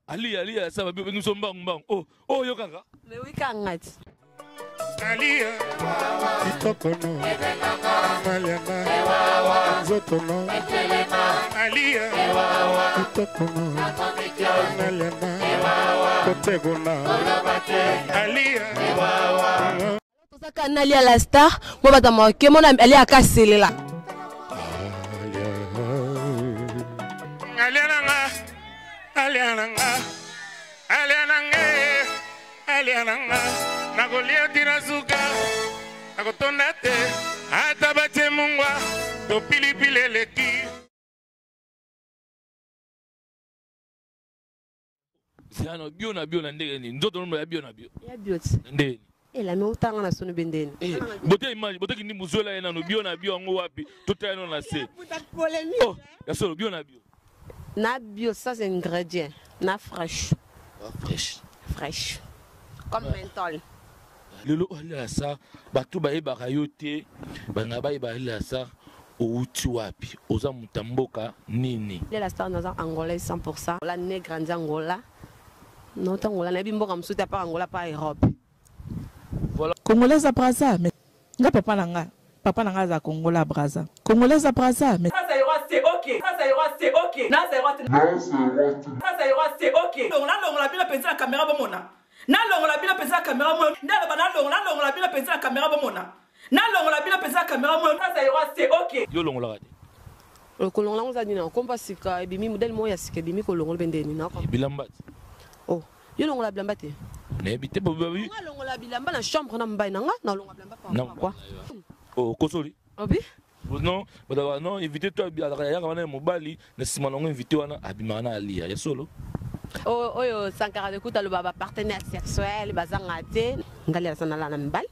Ali ça va bien nous sommes bang. Oh yo kaka. Mais oui kangati. Alia, Itokono, Maliana, Zotono, Alia, Itokono, Maliana, Kotegona, Alia. Tosaka Nalia la star, moi bata mo ke mon ali akasele la. Aliana, Nagolia Tirazuka, Agotonate, Atabate Mungwa, Topili Pileleki. C'est un bio na ndeni, ndoto no ya bio. Ya bioti. Ndeni. La me utanga na sonu bendeni. Bote image, bote kini muzola ena no bio na bio ngo wapi, tota eno na se. Oh, ya solo bio na bio. Na bio ça c'est ingrédient, na fraîche. Fraîche. Comme menthol. Lelo ala sa batu ba eba kayote banga ba eba ala sa outi wapi oza mutamboka nini La star dans Angola 100%. La né grandi Angola. Non Angola na bimboka msuta pa Angola pa Europe. Voilà. Congolais à Brazza mais nga papa nanga za Congola Brazza. Congolais à Brazza mais ça ira c'est OK. Ça ira c'est OK. Ça ira c'est OK. Donc là on a bien pensé la caméra bomona. Na longo la bila pesa caméra mo ndelo ba na longo la bila pesa caméra bomona na longo la bila pesa caméra mo ça ira c'est OK yo longo la rade Le kolongo la ngoza dina komba sika ebimi modèle mo ya sika ebimi kolongo bendeni na ko bilamba oh yo longo la bilamba te na ebite bo babi nga longo la bilamba na chambre na mbai na nga na longo la bilamba pa quoi oh kosoli obi non bada non inviter toi ya kana mobali na sima longo inviter wana abima na alia ya solo. Oyo Sankara de kuta le baba partenaire sexuel bazanga te ngale sana la mbal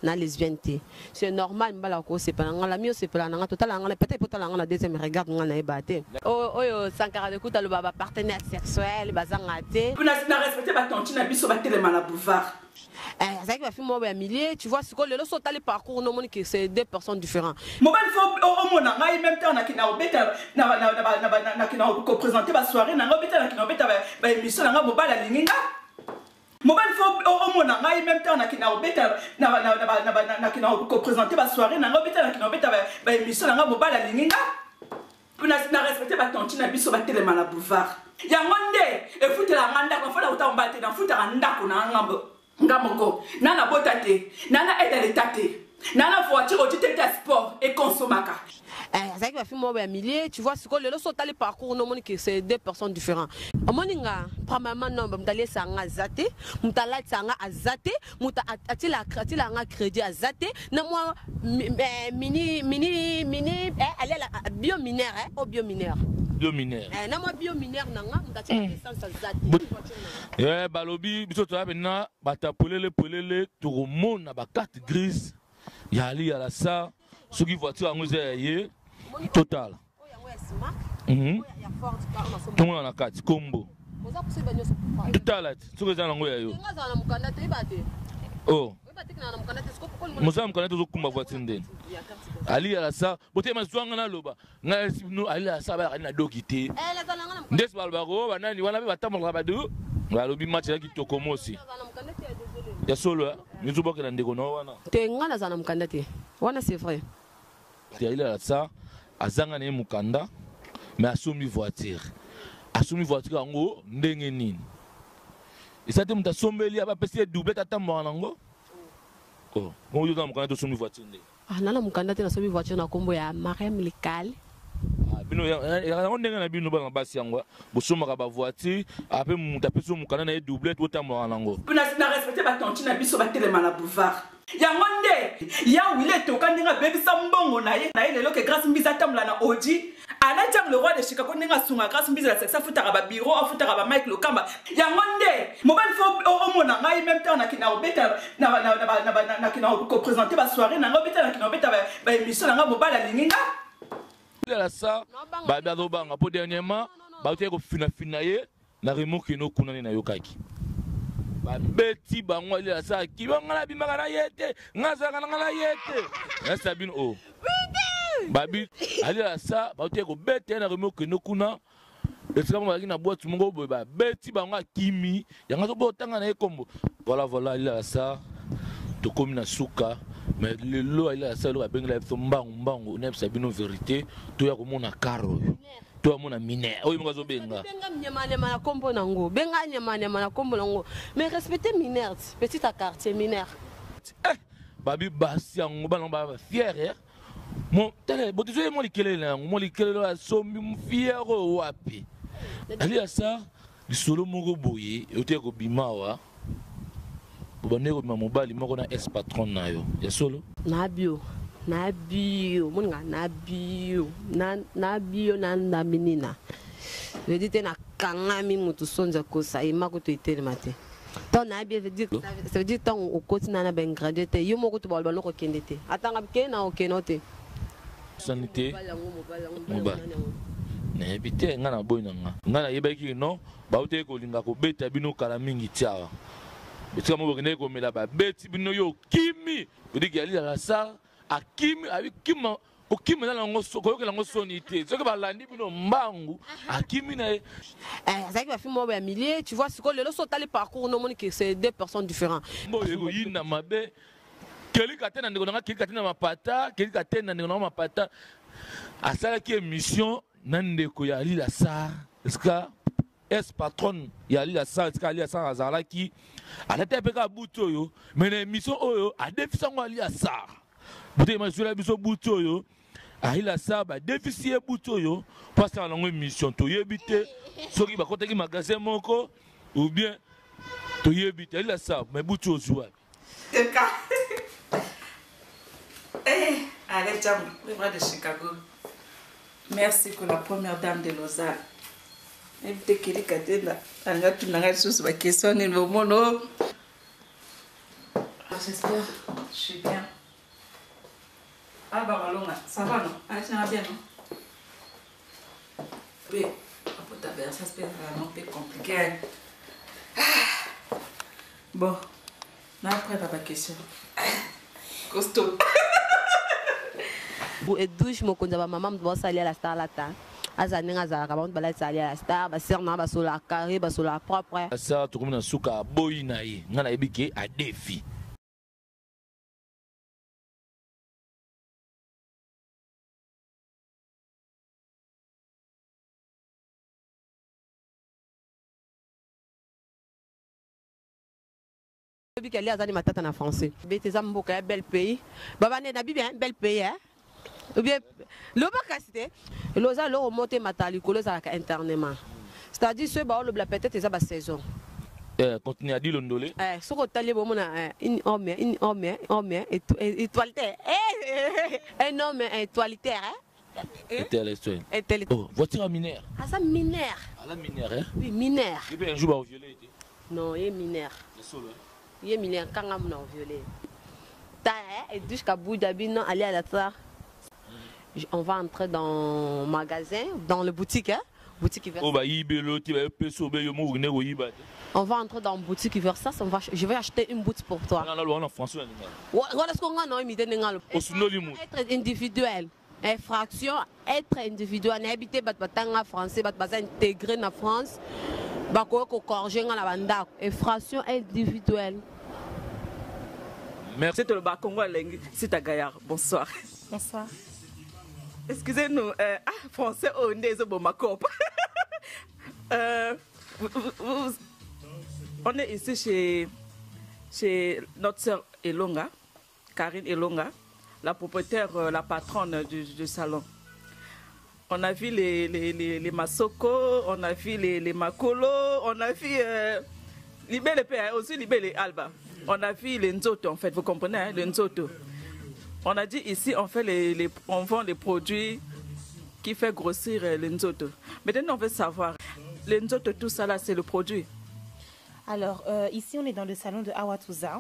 na lesbienneté c'est normal mbala ko c'est pas ngala mio c'est pas ngala total ngala peut-être total ngala deuxième regard ngala ebate oyo Sankara de kuta le baba partenaire sexuel bazanga te pour na respecter ba tontina biso ba télé mala boulevard ça qui va faire moi à milliers tu vois ce que le lot les parcours non moni que c'est deux personnes différentes mobile faut au mona ngai même temps na kina obeta na kina ko présenter ba soirée na obeta na kina obeta ba émission na mobile la linga mobile faut au mona ngai même temps na kina obeta na kina ko présenter ba soirée na obeta na kina obeta ba émission na mobile la linga pour na respecter ba tontina biso ba télé mala boulevard ya ngonde e futela nganda ko fola utambate na futela ndako na ngambo ngamoko nana botate nana aide l'état nana voiture au titre de sport et consommaka ça qui va faire moi à milliers tu vois ce que le lot les parcours non moni que c'est deux personnes différentes moninga premièrement non mutale sanga zate mutala sanga azate muta atila nga crédit azate na moi mini aller la biominaire au biominaire na moi biominaire nanga mutati essence azate balobi biso to abena batapolele to mona ba carte grise ya ali ya la sa soki voiture angoze ye total tout on a carte combo total soki za nango ya yo oh Mozam kana to kumba voiture ndeni ali ya la sa bote mazwanga na loba nga no ali ya sa ba na dokite ndes balba ko banani wana be batambola badu balobi match ya kitoko mosi ya solo nous avons que ndeko no wana tenga na zana mukanda te wana c'est vrai ya ila ça azanga ne mukanda mais asumi voiture ngo ndenge nini isate muta sombeli aba pesi double tata mwana ngo oh ngo yuza mukanda to sumi voiture ndenge nana mukanda te na sumi voiture na kombo ya Mariam Likali bino ya ndenge na bino banga basi yango bosoma ka ba voiture ape muta peso mukanda na double to tamwa nango pour na respecter ba tontina biso ba télé mala boulevard ya ngonde ya wile to kandinga baby sambongo na ye lelo ke grâce mbiza tamla na oji ala jang le roi de Chicago ninga sunga grâce mbiza la sexa futaka ba bureau afutaka ba Mike Lokamba ya ngonde mobile faut au mona ngai même temps na kina obeta na kina ko présenter ba soirée na obeta na kina obeta ba émission na mobile la linga la sa ba do banga po dernièrement ba te ko fina ye na remoke no kunani na yokaki ba beti bango ile sa ki bangala bimaka na yete ngaza kana na yete na sabine o babi ali la sa ba te ko bete na remoke no kuna esika mo bazalaki na boîte moko boye babeti bango akimi yango so botanga na ye kombo voilà Alila Lassar tokomi na suka mais lelo Alila Lassar eloko abengela biso mbangu nayebisa bino vérité toya komona kare oyo toya mona minere oyo moko azobenga nyama na kombo nango benga nyama na kombo nango mais respecter minere petit à quartier minere babi basi yango bana ba fier mon tele botizo mo likele nango mo likele asombi fier wapi Alila Lassar lisolo moko boye ote ko bimawa bobane ko bima mobali moko na ex patron na yo ya solo na bio moninga na bio na menina je dis te na kangami mutu sonza kosa imako to itele mate ton na bio ça veut dire ton au quotidien na ben graduate yo moko to balba loko kendete atanga ke na okenote sanité mobali na ebite nga na boy nga na yebaki no baute ko linga ko beta bino kala mingi tiawa betika mo bokene ko mela ba beti bino yo kimi odiki Alila Lassar akimi abi kima okimi na ngoso ko yokela ngoso ni te soki balandi bino mbangu akimi na ça qui va faire moi ya millier tu vois ce que le so tali parcours no moni que c'est deux personnes différentes mbo yego yina mabe keli katena ndeko nga keli katena mapata keli katena ndeko nga mapata asala ki émission nandeko ya Alila Lassar est-ce que ex patron ya Alila Lassar est-ce que Alila Lassar azalaki alata peka buto yo mais na émission oyo adefisa ngo Alila Lassar buto ma sura biso buto yo Alila Lassar ba déficier buto yo parce que longue émission to yebite soki ba kotaki magasin moko ou bien to yebite Alila Lassar mais buto zuwa Teka. Allez, Jam, le bras de Chicago. Merci pour la première dame de Lausanne. Invité Kili Katena, on a tout le chose ma question ni le mono. J'espère, je suis bien. Ah bah voilà, ça va non? Ah ça va bien non? Oui, pour ta mère, ça se passe vraiment un peu compliqué. Bon, là après ta question. Costaud. Et douche mo konza ba maman mo salia la star la ta azaninga za ka ba bala salia la star ba ser na ba sola carré ba sola propre ça to komina suka boy na ye ngana ebike a défi biki ali azani matata na français beteza mboka bel pays baba ne na bibi un bel pays hein ou bien le bakasité loza lo monter matali kolo za ka internement c'est-à-dire ce ba le peut-être ça ba saison continue à dire l'ondolé ce que tali bo mona une homme étoilitaire un homme étoilitaire oh voiture minère ah ça minère ah la minère hein oui minère et bien un jour ba violer non il est minère le solo il est minère quand on a violé ta et jusqu'à bout d'habino aller à la soir. On va entrer dans le magasin, dans le boutique, hein? Boutique Versace. On va entrer dans la boutique Versace, je vais acheter une boute pour toi. Être individuel. Infraction, être individuel. Habiter en français, intégrer en France. Infraction individuelle. Merci. C'est le Bakongo c'est à Gaillard. Bonsoir. Bonsoir. Excusez-nous, français, on est au Macop. On est ici chez notre sœur Elonga, Karine Elonga, la propriétaire, la patronne du salon. On a vu les Masoko, on a vu les Makolo, on a vu les belles aussi les belles Alba. On a vu les Nzoto, en fait, vous comprenez, hein, les Nzoto. On a dit ici, on vend les produits qui font grossir les Nzoto. Maintenant, on veut savoir, les Nzoto, tout ça là, c'est le produit. Alors, ici, on est dans le salon de Awatuza.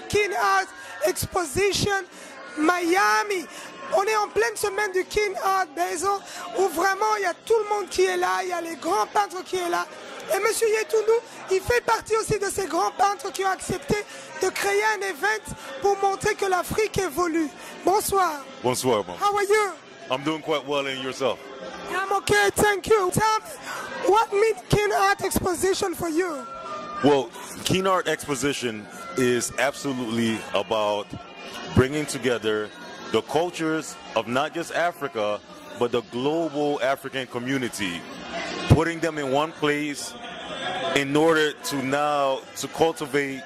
Kin Art Exposition Miami. On est en pleine semaine du Kin Art Basel où vraiment il y a tout le monde qui est là, il y a les grands peintres qui sont là. Et M. Yetundu, il fait partie aussi de ces grands peintres qui ont accepté de créer un event pour montrer que l'Afrique évolue. Bonsoir. Bonsoir, ma'am. How are you? I'm doing quite well, and yourself? I'm okay, thank you. Tell me, what means Kin Art Exposition for you? Well, Kin Art Exposition is absolutely about bringing together the cultures of not just Africa, but the global African community, putting them in one place in order to cultivate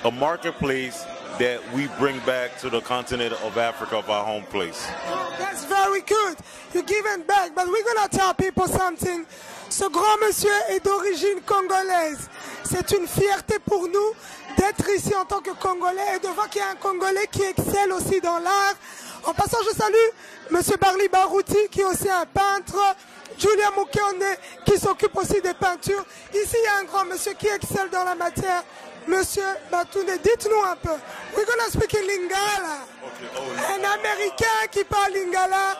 a marketplace that we bring back to the continent of Africa, of our home place. Oh, that's very good. You're giving back, but we're going to tell people something. Ce grand monsieur est d'origine congolaise. C'est une fierté pour nous d'être ici en tant que Congolais et de voir qu'il y a un Congolais qui excelle aussi dans l'art. En passant, je salue M. Barli Barouti, qui est aussi un peintre, Julia Mukeone, qui s'occupe aussi des peintures. Ici, il y a un grand monsieur qui excelle dans la matière. Monsieur Batoune, dites-nous un peu. We're gonna speak in Lingala. Okay. Un Américain qui parle Lingala.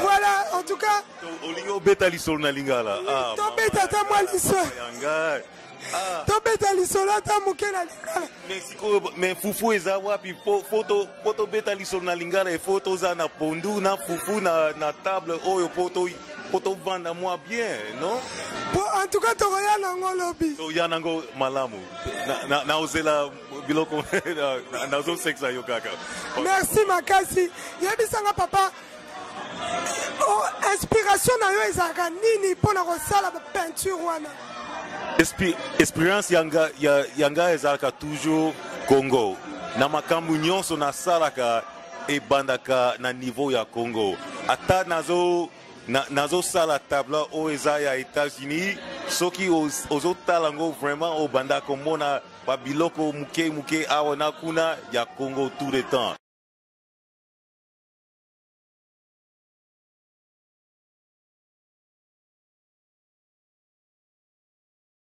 Voilà, en tout cas. Olingo beta lisol na Lingala. Tobeta ta moi lisol. Tobeta lisol ta muke na Lingala. Mexico, mais fufu eza wapi photo beta lisol na Lingala et photo za na pondu na fufu na table oyo photo vanda moi bien, non? En tout cas, Toroya nango lobby. Toroya nango malamu. Na ozela biloko na zo sexa yo kaka. Merci makasi. Yebisanga papa. Oh, inspiration na yo ezaka nini pona kosala ba peinture wana? Experience yanga ezaka toujours Congo. Na makambu nyonso na salaka ebandaka na niveau ya Congo. Ata nazo sala tabla o eza ya États-Unis soki ozotala ngo vraiment obanda komona ba biloko muke awa na kuna ya Congo tout le temps.